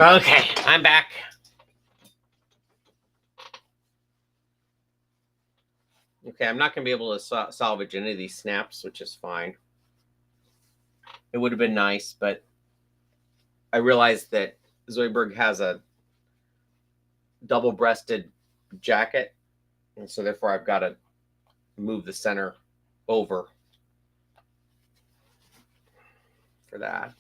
Okay, I'm back. Okay, I'm not going to be able to salvage any of these snaps, which is fine. It would have been nice, but I realized that Zoidberg has a double-breasted jacket, and so therefore I've got to move the center over for that.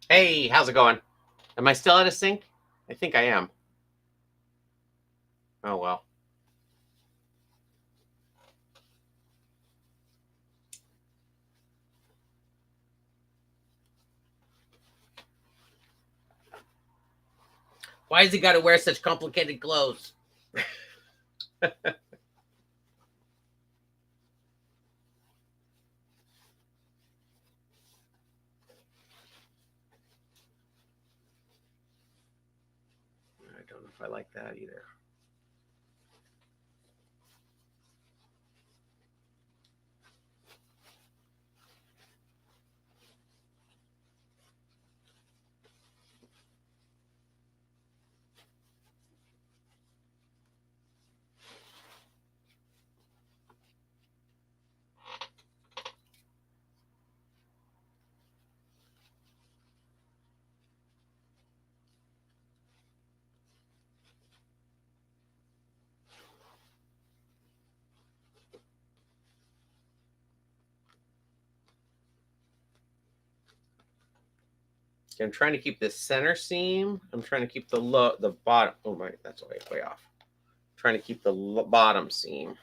Hey, how's it going? Am I still at a sync? I think I am. Oh, well. Why has he got to wear such complicated clothes? I don't know if I like that either. I'm trying to keep the center seam. I'm trying to keep the bottom. Oh my, that's way off. I'm trying to keep the bottom seam.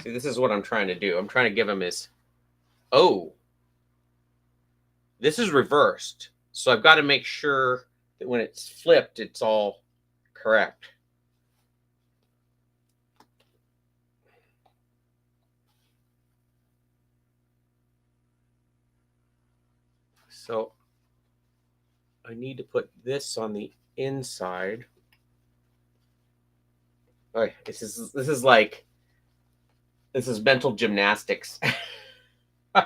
See, this is what I'm trying to do. I'm trying to give him his. Oh, this is reversed. So I've got to make sure that when it's flipped, it's all correct. So I need to put this on the inside. Oh, this is like this is mental gymnastics. All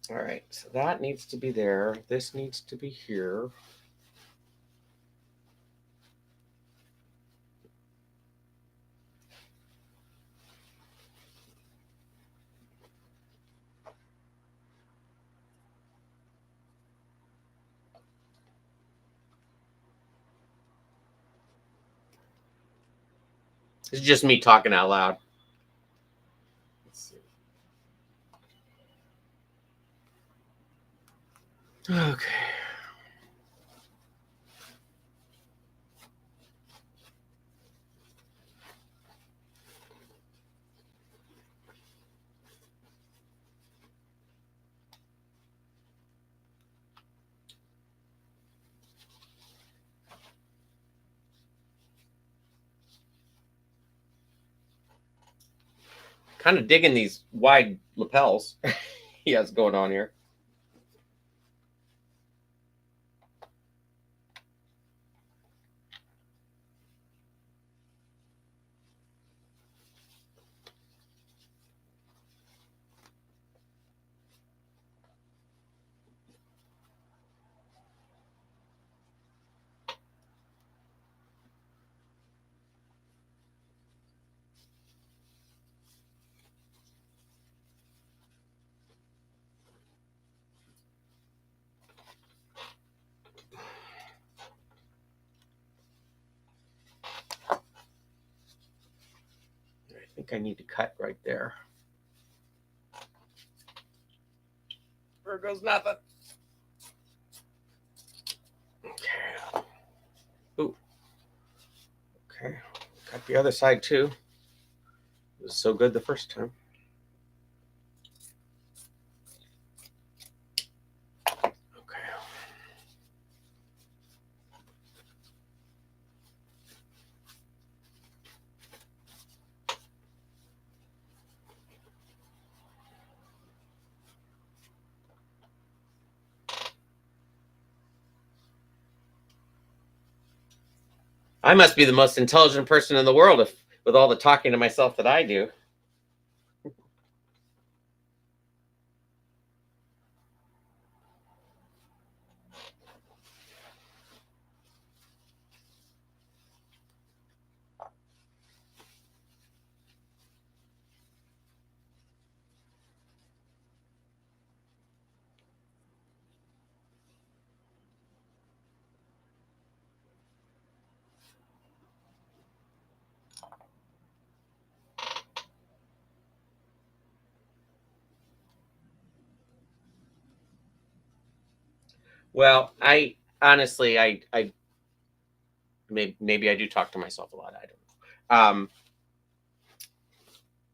right, so that needs to be there. This needs to be here. This is just me talking out loud. Let's see. Okay. Kind of digging these wide lapels he has going on here. think I need to cut right there. There goes nothing. Okay. Ooh. Okay. Cut the other side too. It was so good the first time. I must be the most intelligent person in the world if with all the talking to myself that I do. Well, I honestly, I maybe I do talk to myself a lot. I don't know.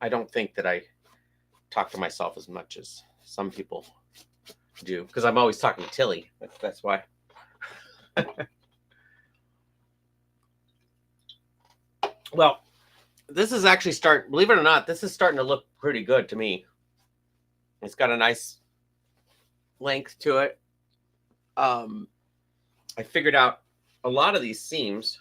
I don't think that I talk to myself as much as some people do because I'm always talking to Tilly. That's why. Well, this is actually believe it or not, this is starting to look pretty good to me. It's got a nice length to it. I figured out a lot of these seams.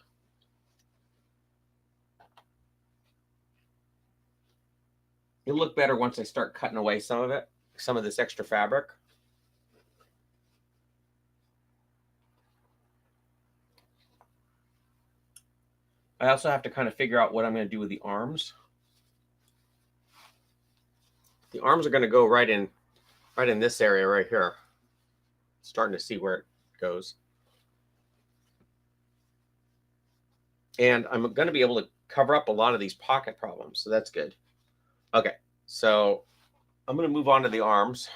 It'll look better once I start cutting away some of it, some of this extra fabric. I also have to kind of figure out what I'm going to do with the arms. The arms are going to go right in this area right here. Starting to see where it goes. And I'm going to be able to cover up a lot of these pocket problems, so that's good. Okay, so I'm going to move on to the arms.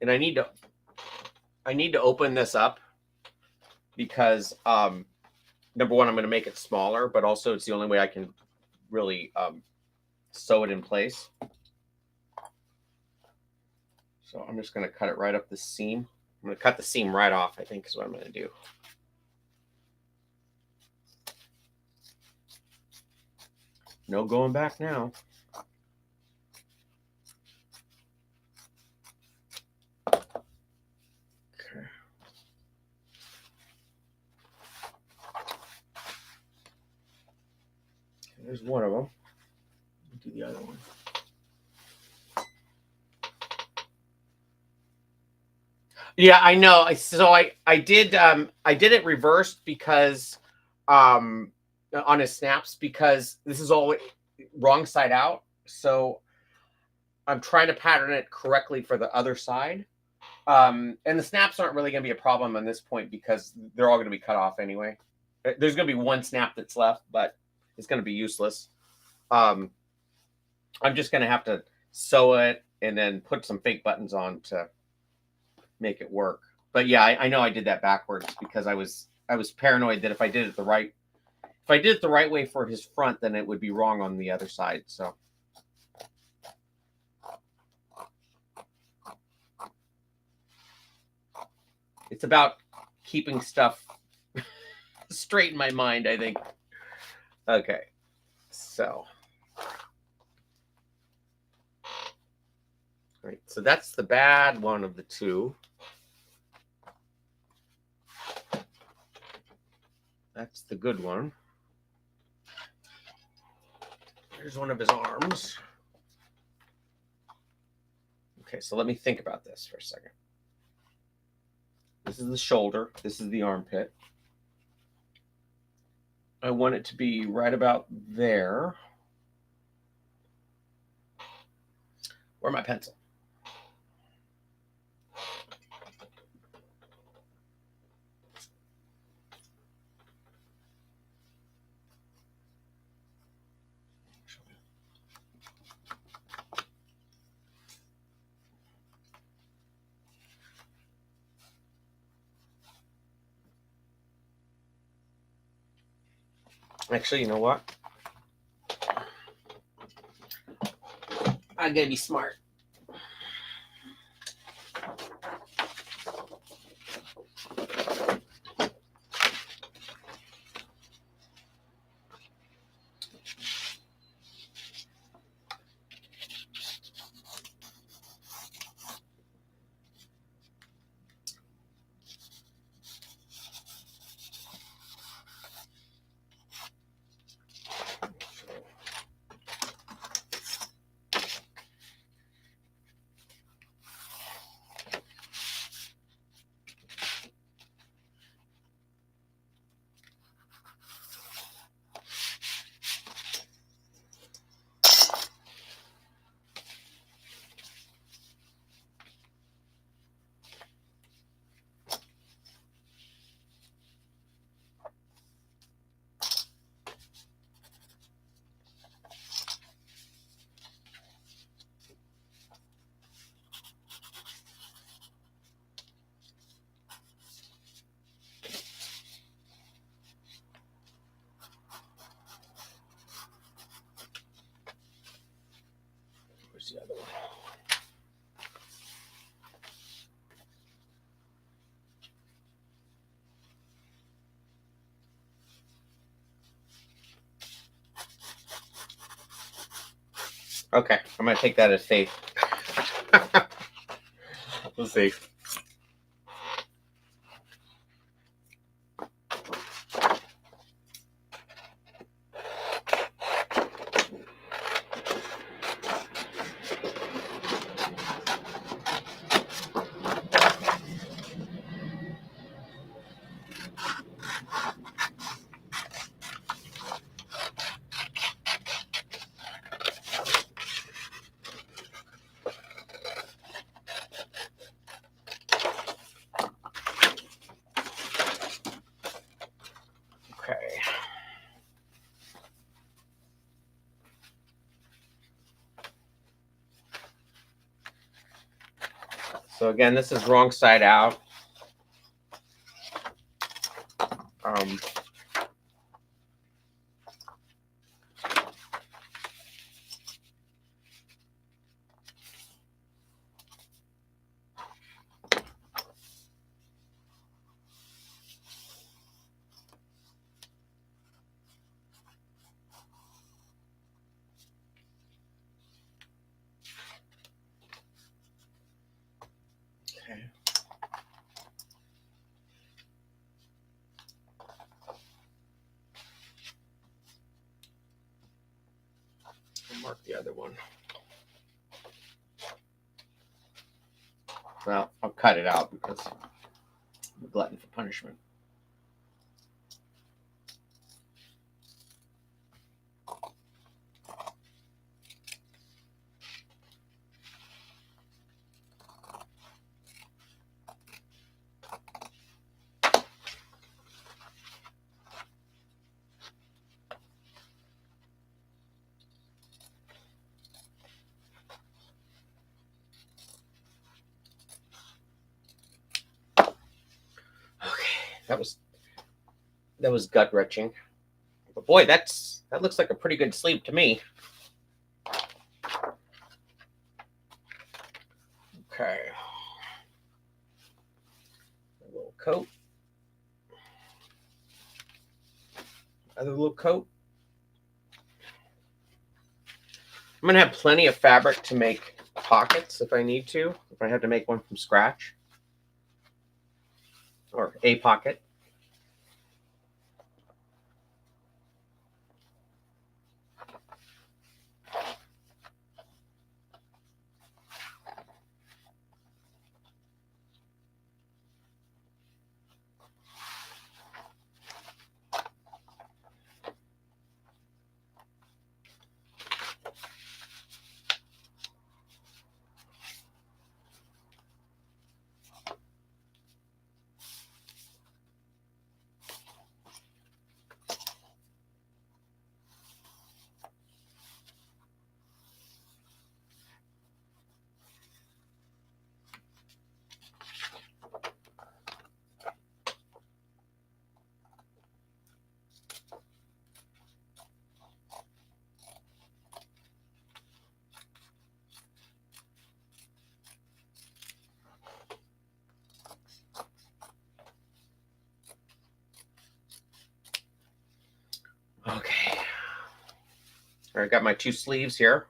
And I need to open this up because number one, I'm going to make it smaller, but also it's the only way I can really sew it in place. So I'm just going to cut it right up the seam. I'm going to cut the seam right off, I think is what I'm going to do. No going back now. Okay. There's one of them. Do the other one. Yeah, I know. So I did it reversed because on his snaps because this is all wrong side out. So I'm trying to pattern it correctly for the other side. And the snaps aren't really going to be a problem on this point because they're all going to be cut off anyway. There's going to be one snap that's left, but it's going to be useless. I'm just going to have to sew it and then put some fake buttons on to make it work. But yeah, I know I did that backwards because I was paranoid that if I did it the right way for his front, then it would be wrong on the other side. So it's about keeping stuff straight in my mind, I think. Okay, so all right, so that's the bad one of the two. That's the good one. Here's one of his arms. Okay, so let me think about this for a second. This is the shoulder. This is the armpit. I want it to be right about there. Where's my pencil? Actually, you know what? I gotta be smart. Where's the other one? Okay, I'm gonna take that as safe. We'll see. Okay. So again, this is wrong side out. Um, okay. I'll mark the other one. Well, I'll cut it out because I'm a glutton for punishment. Okay, that was gut wrenching. But boy, that looks like a pretty good sleeve to me. Okay. A little coat. Another little coat. I'm gonna have plenty of fabric to make pockets if I need to. If I have to make one from scratch. Or a pocket. I got my 2 sleeves here.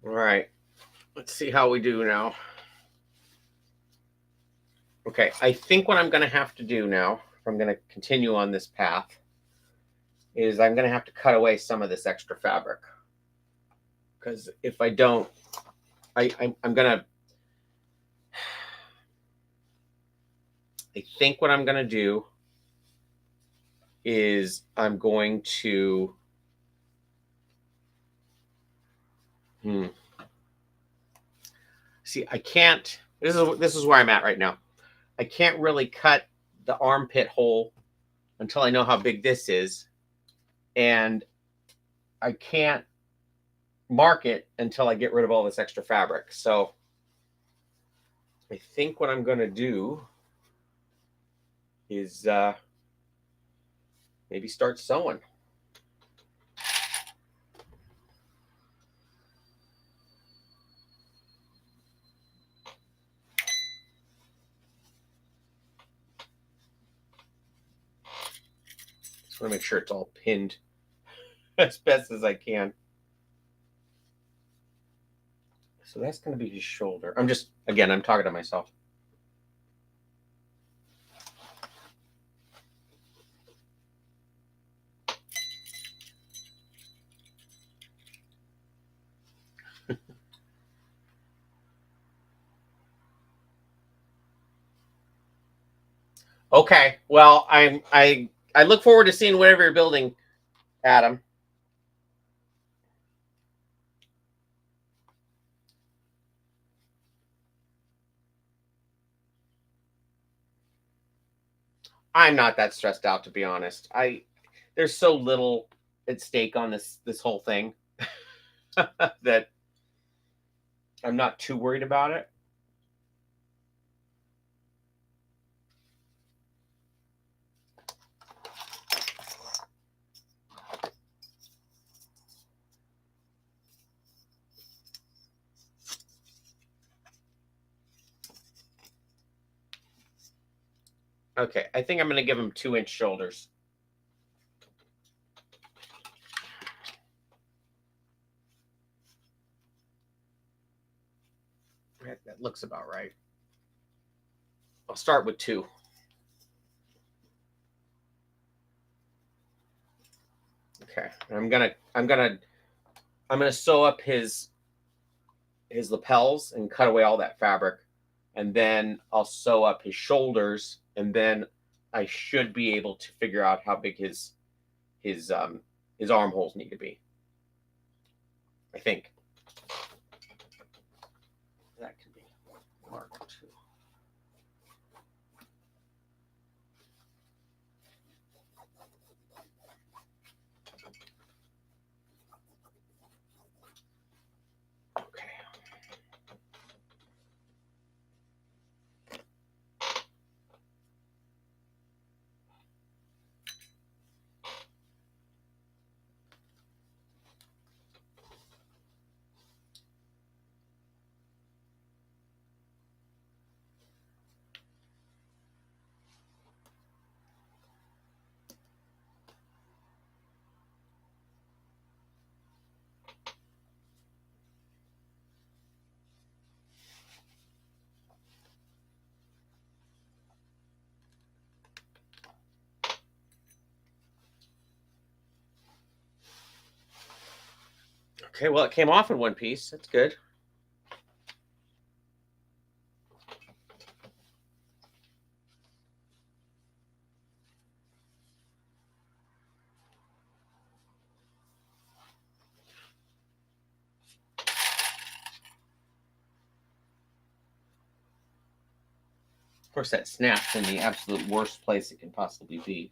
All right, let's see how we do now. Okay, I think what I'm going to have to do now, if I'm going to continue on this path, is I'm going to have to cut away some of this extra fabric. Because if I don't, I'm going to, I think what I'm going to do is I'm going to, see, I can't, this is where I'm at right now. I can't really cut the armpit hole until I know how big this is. And I can't mark it until I get rid of all this extra fabric. So I think what I'm going to do is maybe start sewing. Just want to make sure it's all pinned as best as I can. So that's going to be his shoulder. I'm talking to myself. Okay. Well, I look forward to seeing whatever you're building, Adam. I'm not that stressed out, to be honest. There's so little at stake on this whole thing that I'm not too worried about it. Okay, I think I'm going to give him 2-inch shoulders. That looks about right. I'll start with 2. Okay, I'm gonna sew up his lapels and cut away all that fabric, and then I'll sew up his shoulders, and then I should be able to figure out how big his armholes need to be. I think that can be marked too. Okay, well, it came off in one piece. That's good. Of course, that snaps in the absolute worst place it can possibly be.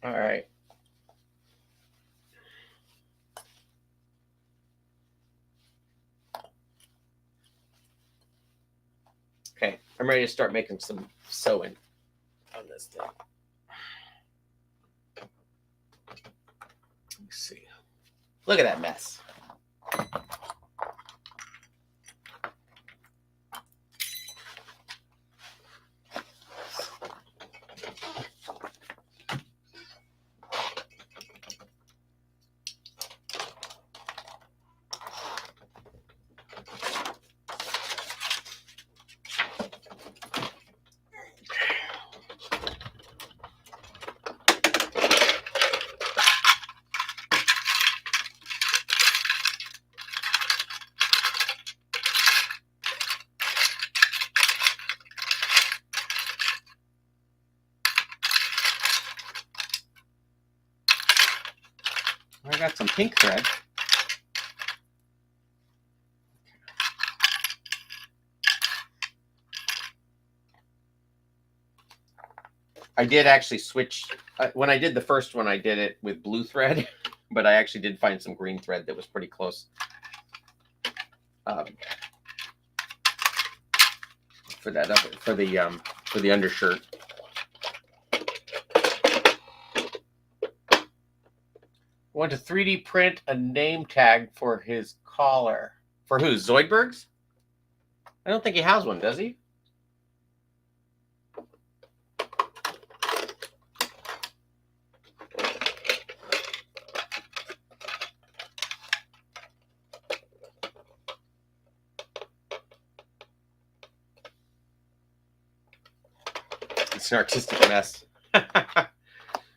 All right. Okay, I'm ready to start making some sewing on this thing. Let's see. Look at that mess. I got some pink thread. I did actually switch. When I did the first one, I did it with blue thread, but I actually did find some green thread that was pretty close. For that for the undershirt. Want to 3D print a name tag for his collar. For who? Zoidberg's? I don't think he has one, does he? It's an artistic mess.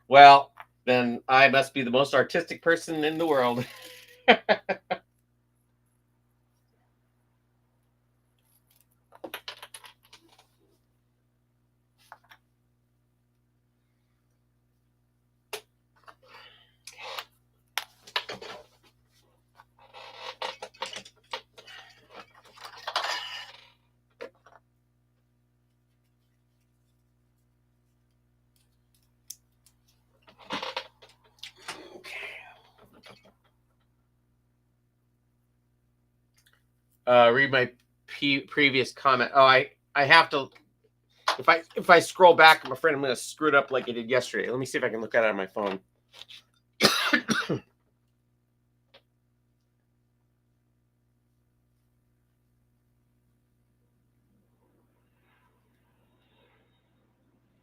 Well, then I must be the most artistic person in the world. Read my previous comment. Oh, I have to. If I scroll back, I'm afraid I'm going to screw it up like I did yesterday. Let me see if I can look at it on my phone.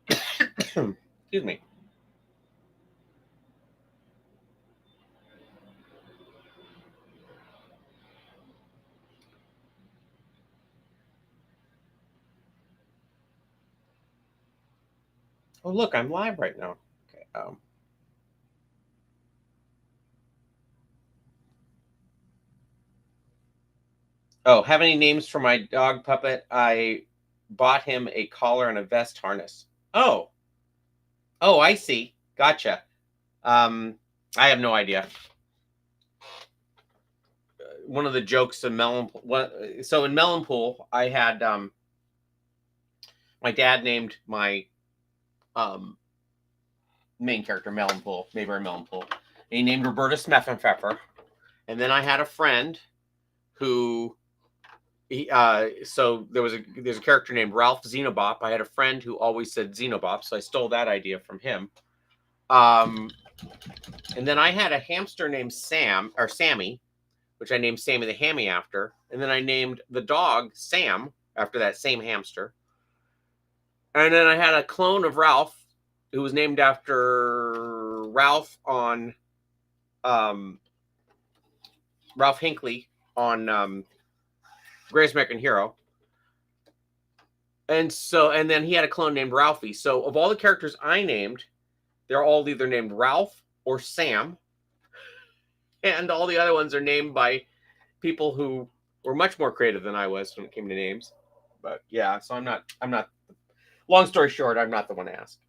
Excuse me. Oh, look, I'm live right now. Okay. Oh, have any names for my dog puppet? I bought him a collar and a vest harness. Oh, I see. Gotcha. I have no idea. One of the jokes in Melonpool. So in Melonpool, I had my dad named my main character Melonpool, Mayberry Melonpool. And he named Roberta Smeffenpfeffer. And then I had a friend who So there's a character named Ralph Xenobop. I had a friend who always said Xenobop, so I stole that idea from him. And then I had a hamster named Sammy, which I named Sammy the Hammy after. And then I named the dog Sam after that same hamster. And then I had a clone of Ralph who was named after Ralph on Ralph Hinckley on Greatest American Hero. And then he had a clone named Ralphie. So of all the characters I named, they're all either named Ralph or Sam. And all the other ones are named by people who were much more creative than I was when it came to names. But yeah, so I'm not, long story short, I'm not the one asked.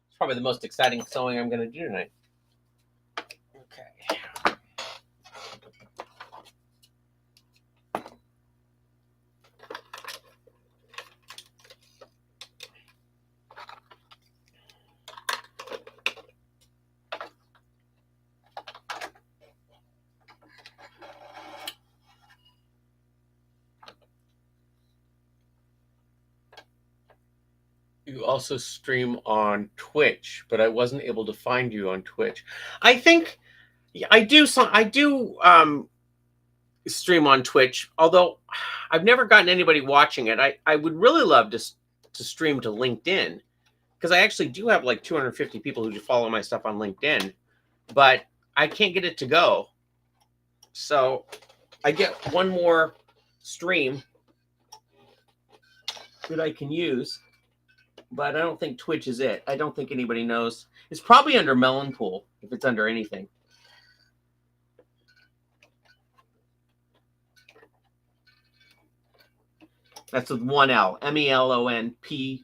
It's probably the most exciting sewing I'm going to do tonight. Okay. You also stream on Twitch, but I wasn't able to find you on Twitch. I think I do stream on Twitch, although I've never gotten anybody watching it. I would really love to stream to LinkedIn, because I actually do have like 250 people who just follow my stuff on LinkedIn, but I can't get it to go. So I get one more stream that I can use, but I don't think Twitch is it. I don't think anybody knows. It's probably under Melonpool, if it's under anything. That's with one L. MELONPOOL.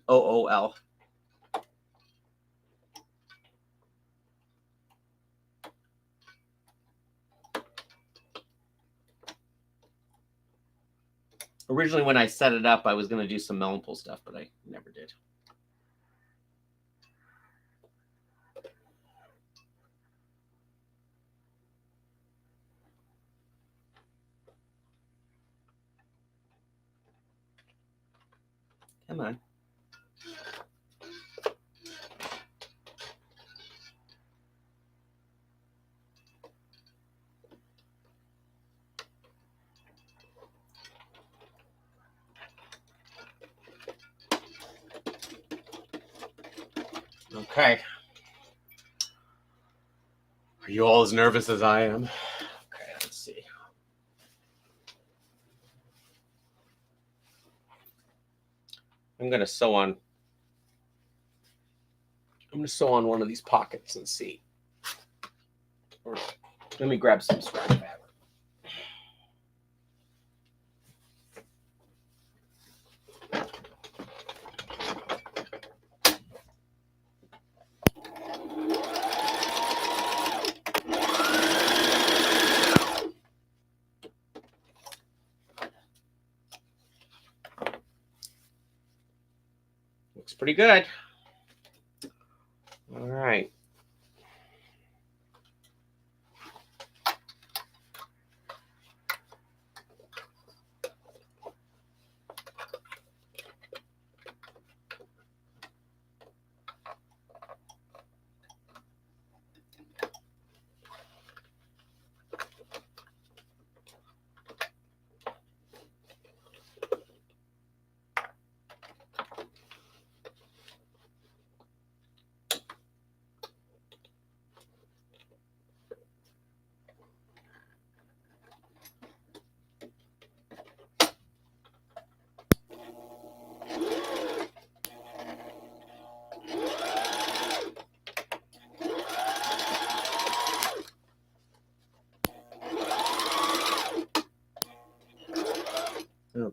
Originally, when I set it up, I was going to do some Melonpool stuff, but I never did. Come on. Okay. Are you all as nervous as I am? Okay, let's see. I'm going to sew on one of these pockets and see. Or, let me grab some scratch fabric. Looks pretty good. All right.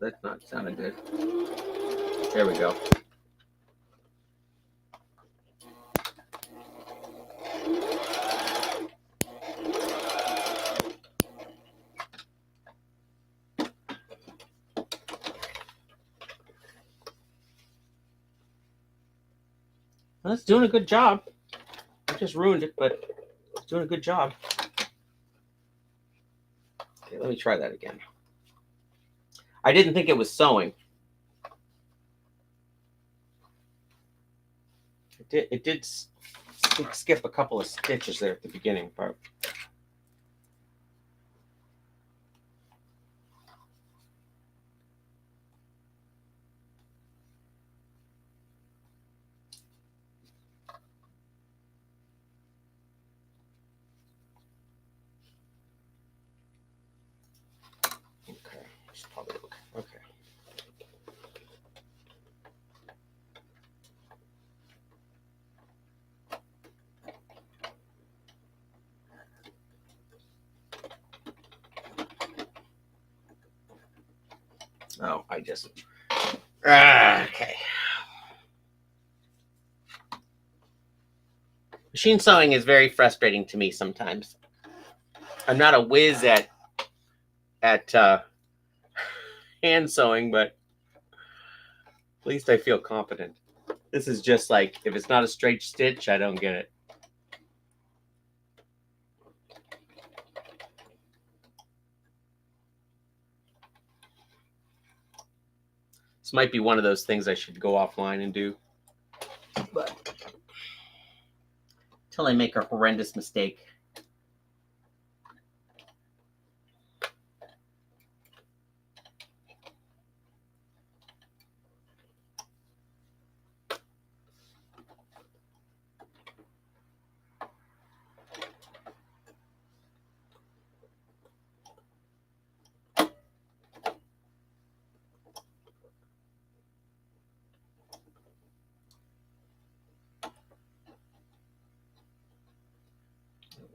No, that's not sounding good. There we go. Well, it's doing a good job. I just ruined it, but it's doing a good job. Okay, let me try that again. I didn't think it was sewing. It did skip a couple of stitches there at the beginning, but okay, it's probably okay. Oh, I just okay. Machine sewing is very frustrating to me sometimes. I'm not a whiz at hand sewing, but at least I feel confident. This is just like, if it's not a straight stitch, I don't get it. This might be one of those things I should go offline and do. But until I make a horrendous mistake.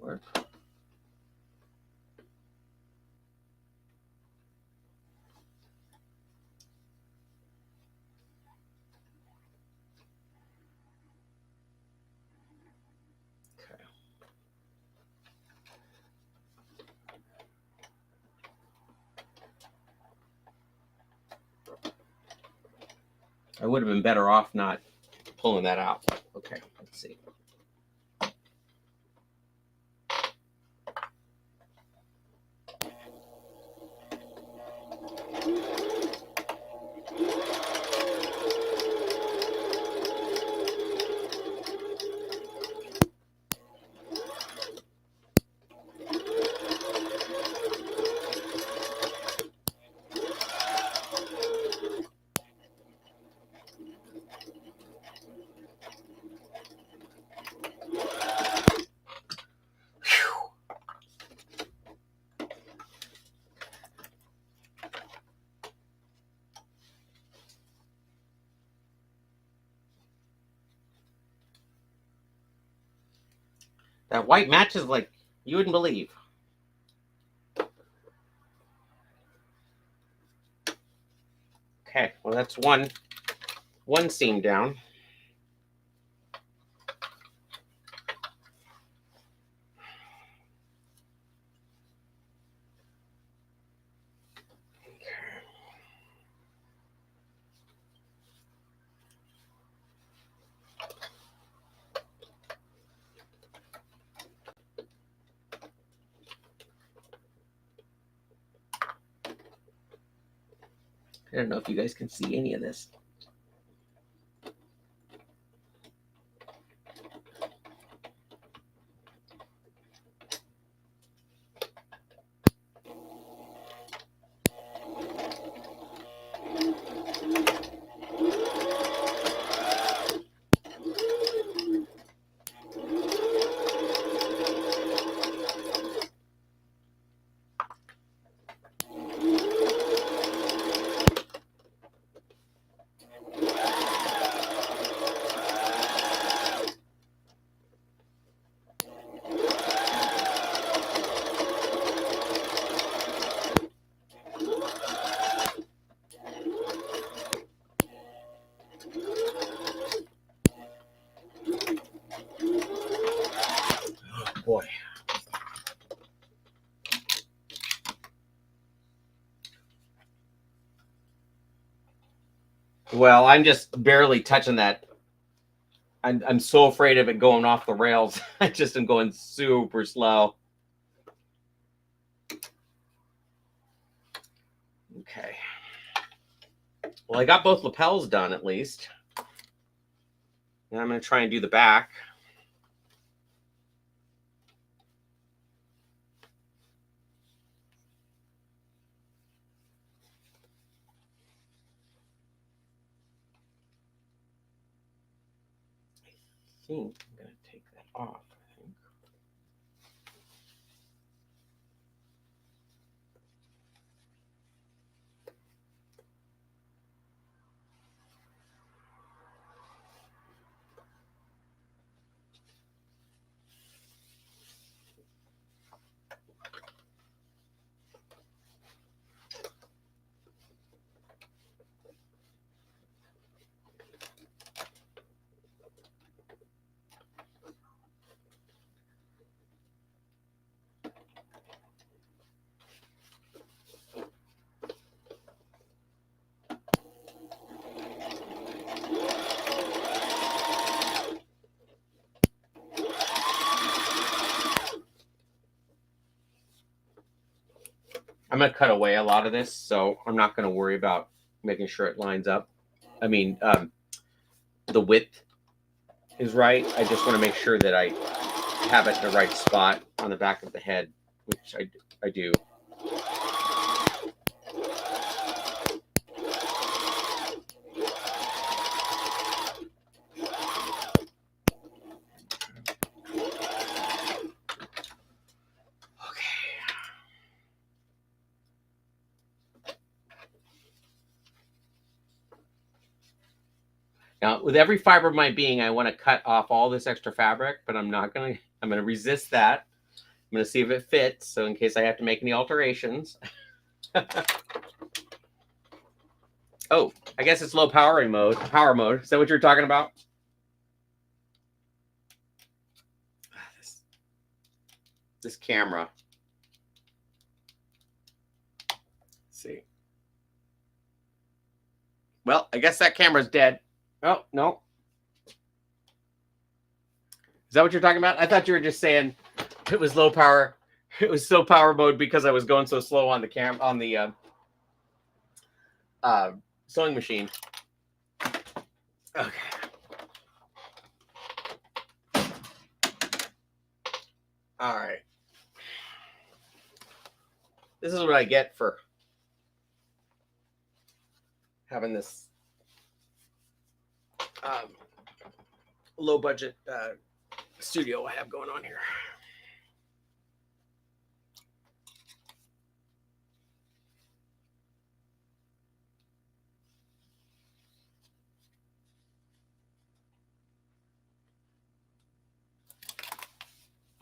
Work. Okay. I would have been better off not pulling that out. Okay, let's see. That white matches like you wouldn't believe. Okay, well that's one seam down. I don't know if you guys can see any of this. Well, I'm just barely touching that. I'm so afraid of it going off the rails. I just am going super slow. Okay. Well, I got both lapels done at least. Now I'm going to try and do the back. I think I'm going to take that off. I think. I'm going to cut away a lot of this, so I'm not going to worry about making sure it lines up. I mean, the width is right. I just want to make sure that I have it in the right spot on the back of the head, which I do. Now, with every fiber of my being, I want to cut off all this extra fabric, but I'm not going to. I'm going to resist that. I'm going to see if it fits, so in case I have to make any alterations. Oh, I guess it's low powering mode. Power mode. Is that what you're talking about? This camera. Let's see. Well, I guess that camera's dead. Oh, no. Is that what you're talking about? I thought you were just saying it was low power. It was slow power mode because I was going so slow on the sewing machine. Okay. All right. This is what I get for having this low budget studio I have going on here.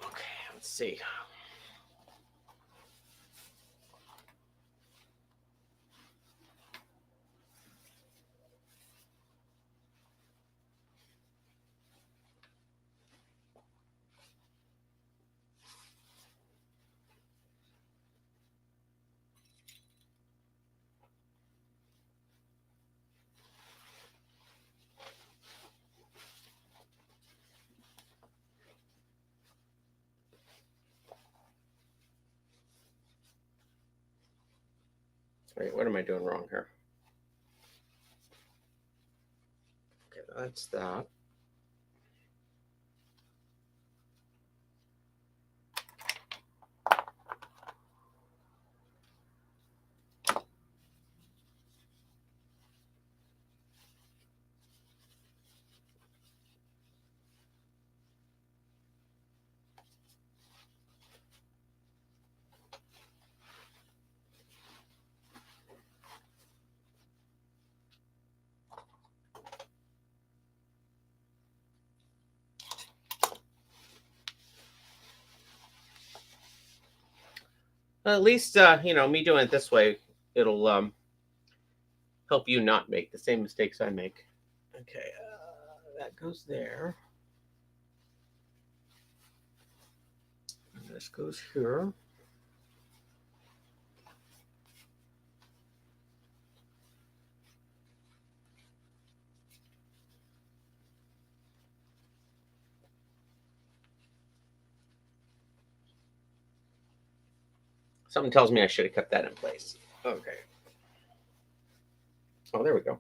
Okay, let's see. Wait, what am I doing wrong here? Okay, that's that. At least, me doing it this way, it'll help you not make the same mistakes I make. Okay, that goes there. And this goes here. Something tells me I should have kept that in place. Okay. Oh, there we go.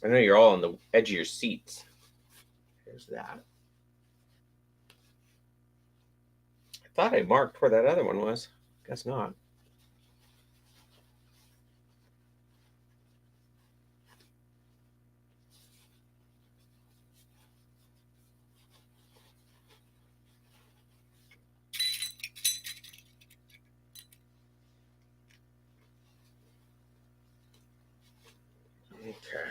I know you're all on the edge of your seats. There's that. I thought I marked where that other one was. Guess not. Okay.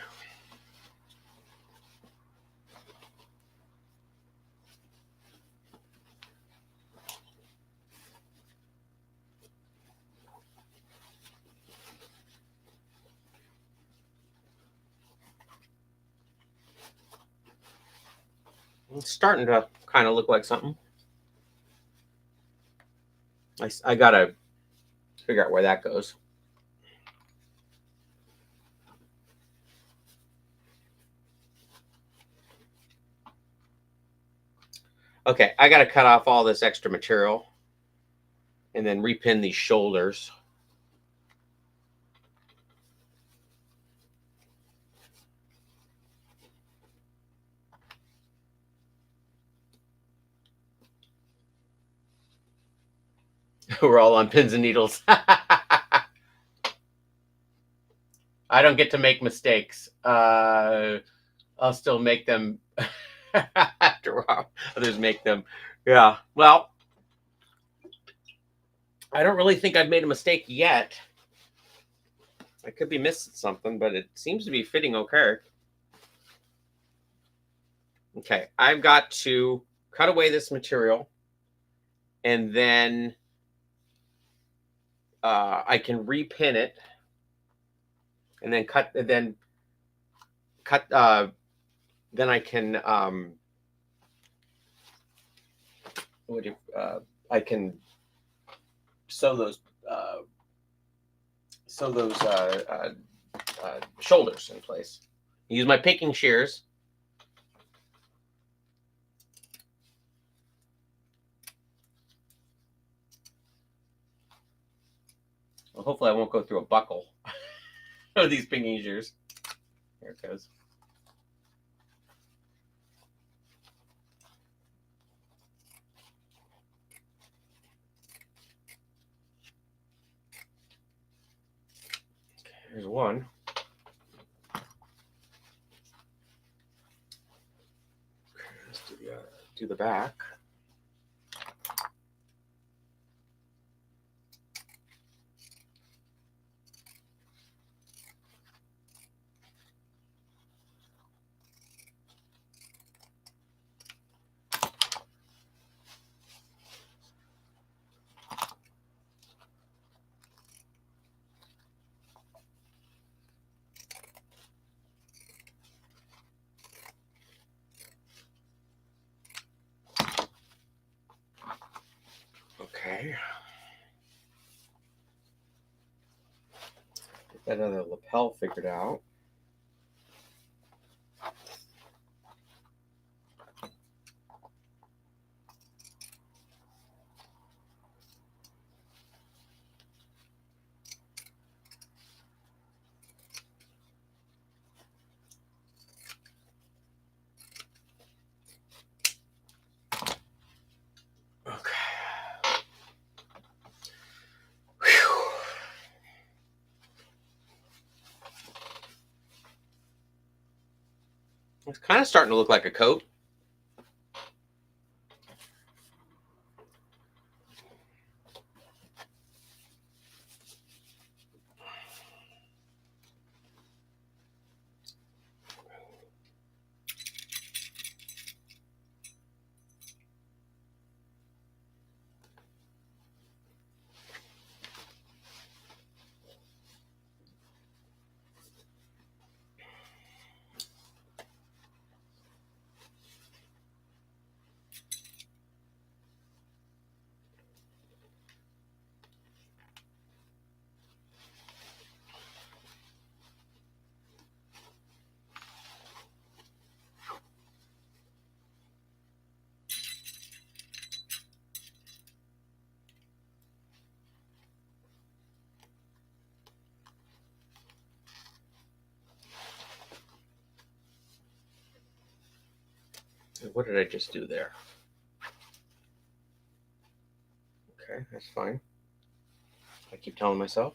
It's starting to kind of look like something. I gotta figure out where that goes. Okay, I gotta cut off all this extra material and then repin these shoulders. We're all on pins and needles. I don't get to make mistakes. I'll still make them after a while. Others make them. Yeah. Well, I don't really think I've made a mistake yet. I could be missing something, but it seems to be fitting okay. Okay, I've got to cut away this material, and then I can repin it, and then cut. Then cut. Then I can. I can sew those. Shoulders in place. Use my picking shears. Well, hopefully I won't go through a buckle of these picking shears. Here it goes. Here's one. Let's do the back. Okay. Get that other lapel figured out. It's kind of starting to look like a coat. What did I just do there? Okay, that's fine. I keep telling myself.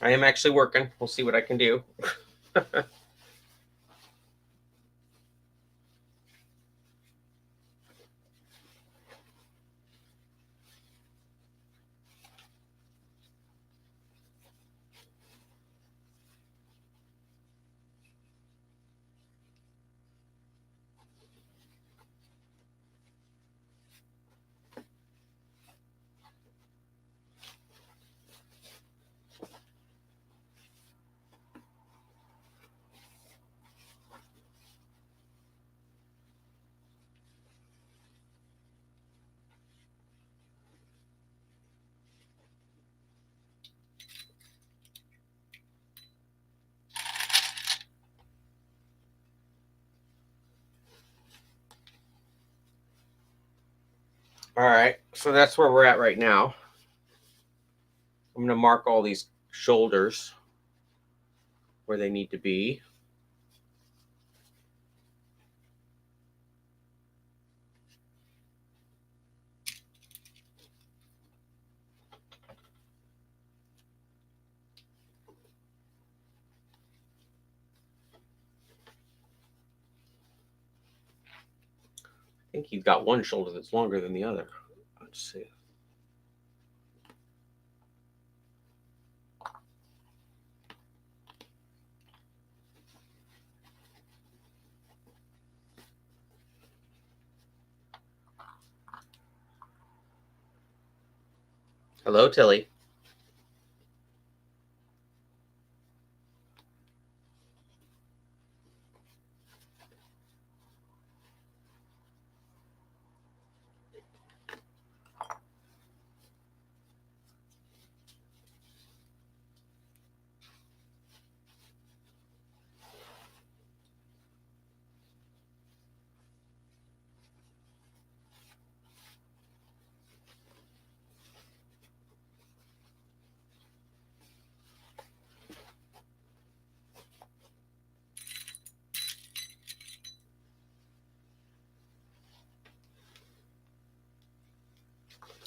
I am actually working. We'll see what I can do. All right, so that's where we're at right now. I'm going to mark all these shoulders where they need to be. I think he's got one shoulder that's longer than the other. Let's see. Hello, Tilly.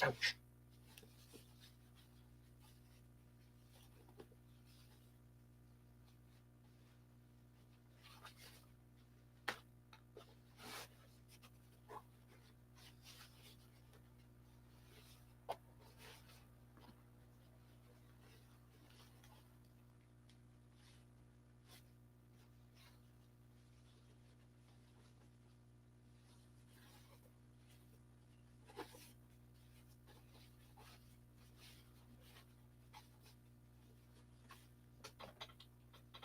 Ouch.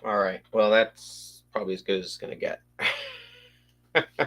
All right. Well, that's probably as good as it's going to get. Okay.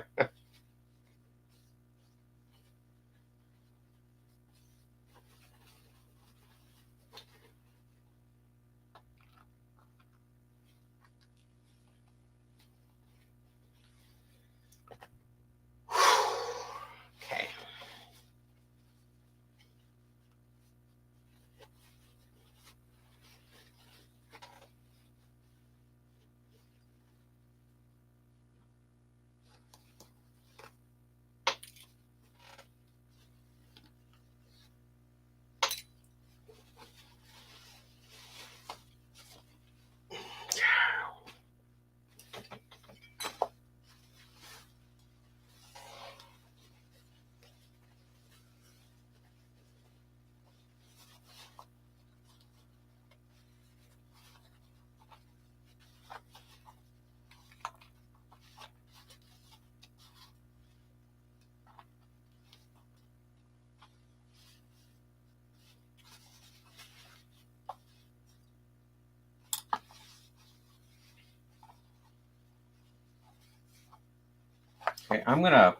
Okay, I'm gonna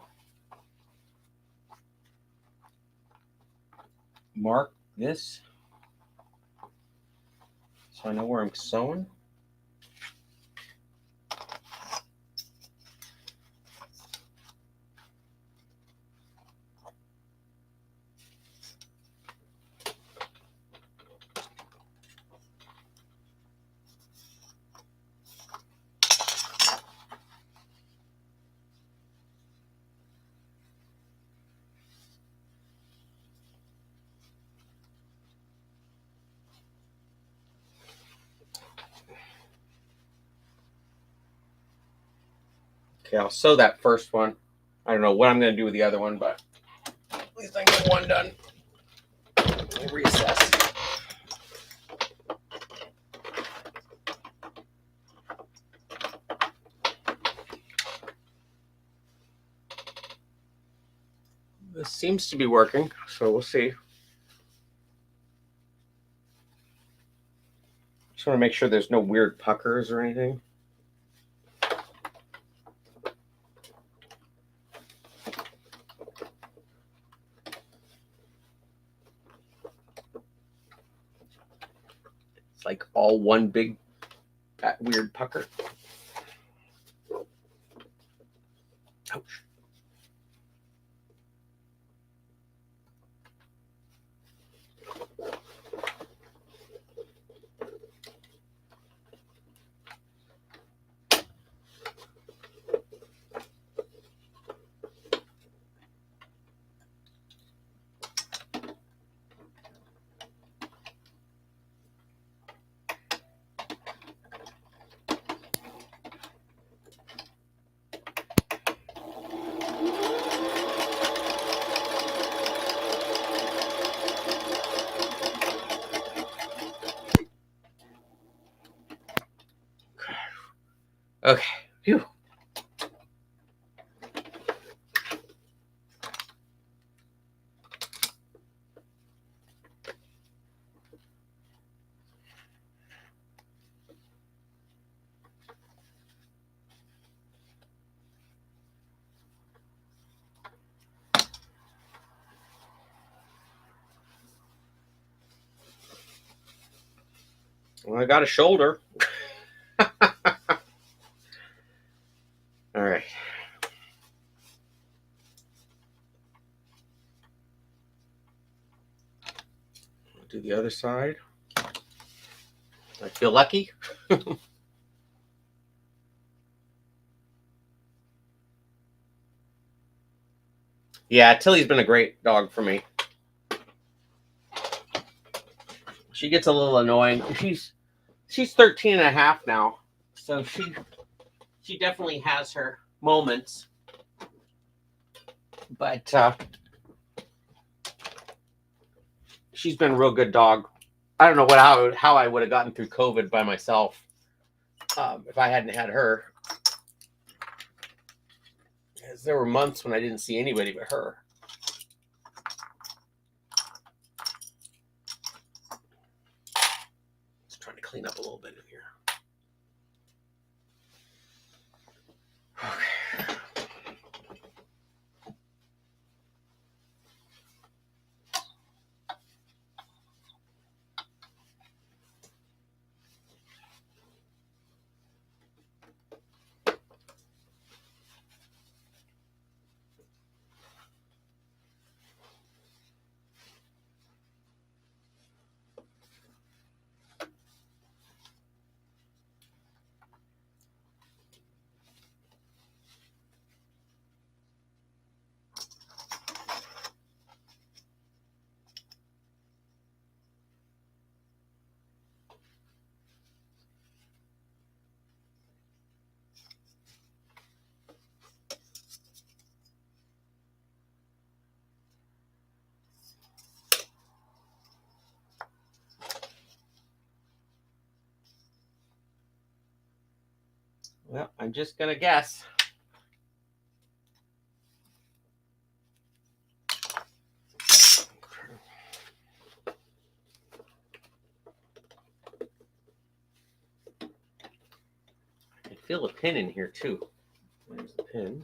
mark this so I know where I'm sewing. Okay, I'll sew that first one. I don't know what I'm going to do with the other one, but at least I can get one done. Let me reassess. This seems to be working, so we'll see. Just want to make sure there's no weird puckers or anything. It's like all one big weird pucker. Ouch. Okay. Phew. Well, I got a shoulder. All right. I'll do the other side. I feel lucky. Yeah, Tilly's been a great dog for me. She gets a little annoying. She's 13 and a half now, so she definitely has her moments. But she's been a real good dog. I don't know how I would have gotten through COVID by myself if I hadn't had her. Because there were months when I didn't see anybody but her. Just trying to clean up a little bit in here. Okay. Well, I'm just going to guess. I feel a pin in here too. There's the pin.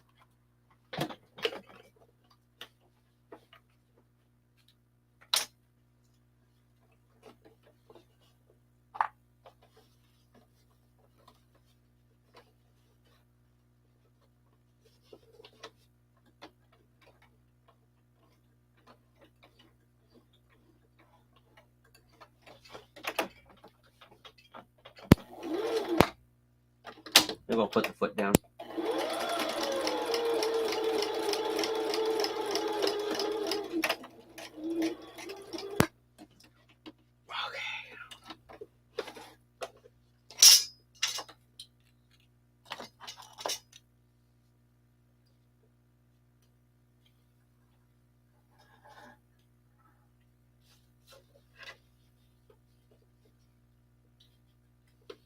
put the foot down.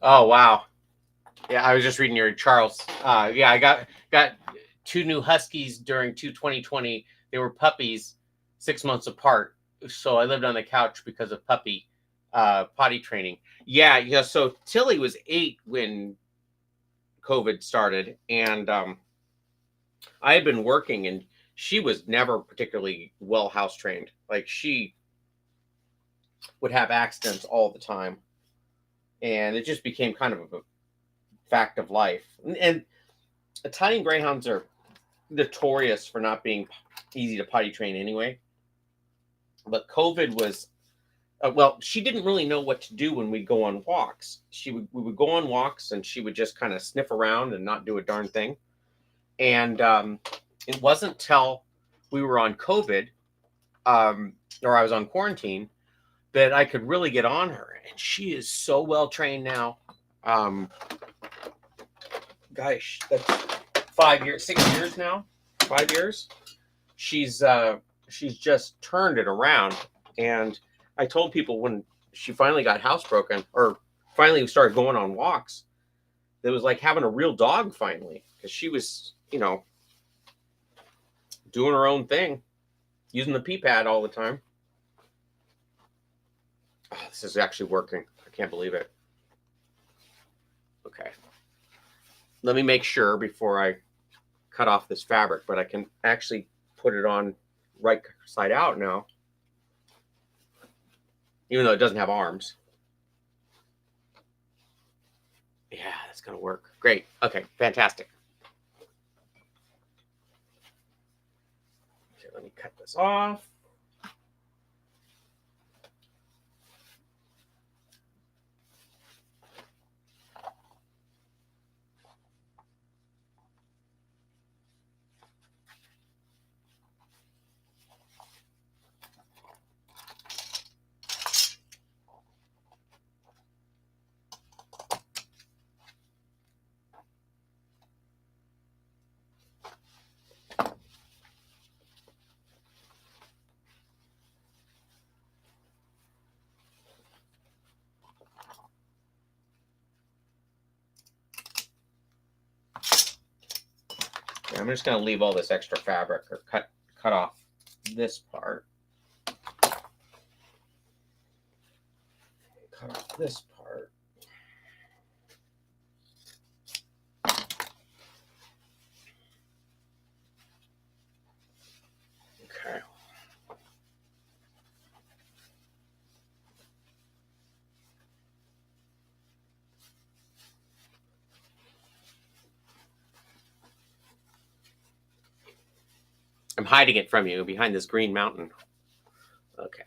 Oh, wow. Yeah, I was just reading your Charles. Yeah, I got 2 new Huskies during 2020. They were puppies, 6 months apart. So I lived on the couch because of puppy potty training. Yeah. So Tilly was 8 when COVID started, and I had been working, and she was never particularly well house trained. Like, she would have accidents all the time, and it just became kind of a fact of life. And Italian Greyhounds are notorious for not being easy to potty train anyway. But COVID was, well, she didn't really know what to do when we'd go on walks. We would go on walks, and she would just kind of sniff around and not do a darn thing. And it wasn't till we were on COVID, or I was on quarantine, that I could really get on her. And she is so well trained now. Gosh, that's 5 years, 6 years now, 5 years. She's just turned it around. And I told people when she finally got housebroken, or finally started going on walks, it was like having a real dog finally, because she was, doing her own thing, using the pee pad all the time. Oh, this is actually working. I can't believe it. Okay. Let me make sure before I cut off this fabric, but I can actually put it on right side out now, even though it doesn't have arms. Yeah, that's going to work. Great. Okay, fantastic. Okay, let me cut this off. I'm just going to leave all this extra fabric, or cut off this part. Cut off this part. Okay. I'm hiding it from you behind this green mountain. Okay.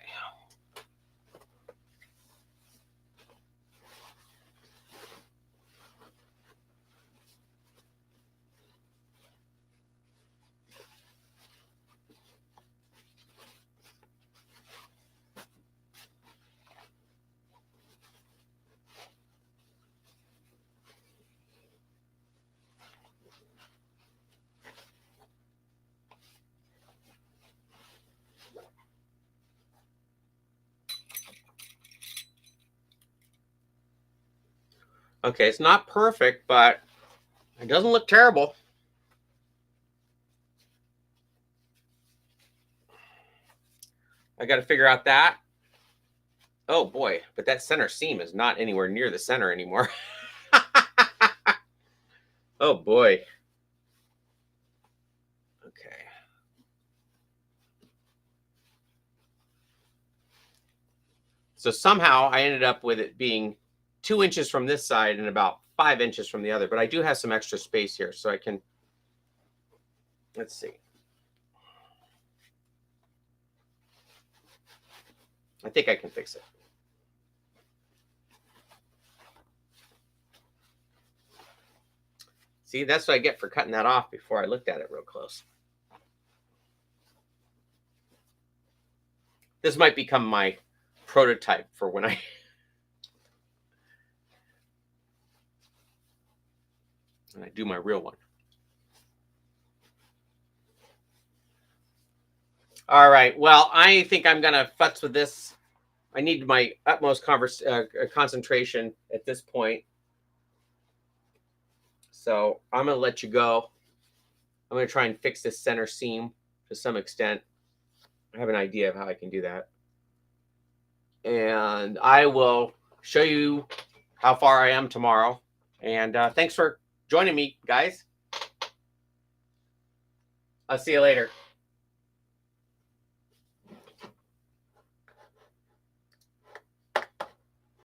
Okay, it's not perfect, but it doesn't look terrible. I got to figure out that. Oh boy, but that center seam is not anywhere near the center anymore. Oh boy. Okay. So somehow I ended up with it being 2 inches from this side and about 5 inches from the other, but I do have some extra space here, so I can, let's see. I think I can fix it. See, that's what I get for cutting that off before I looked at it real close. This might become my prototype for when I do my real one. All right. Well, I think I'm gonna futz with this. I need my utmost concentration at this point. So I'm gonna let you go. I'm gonna try and fix this center seam to some extent. I have an idea of how I can do that. And I will show you how far I am tomorrow. And thanks for joining me, guys. I'll see you later.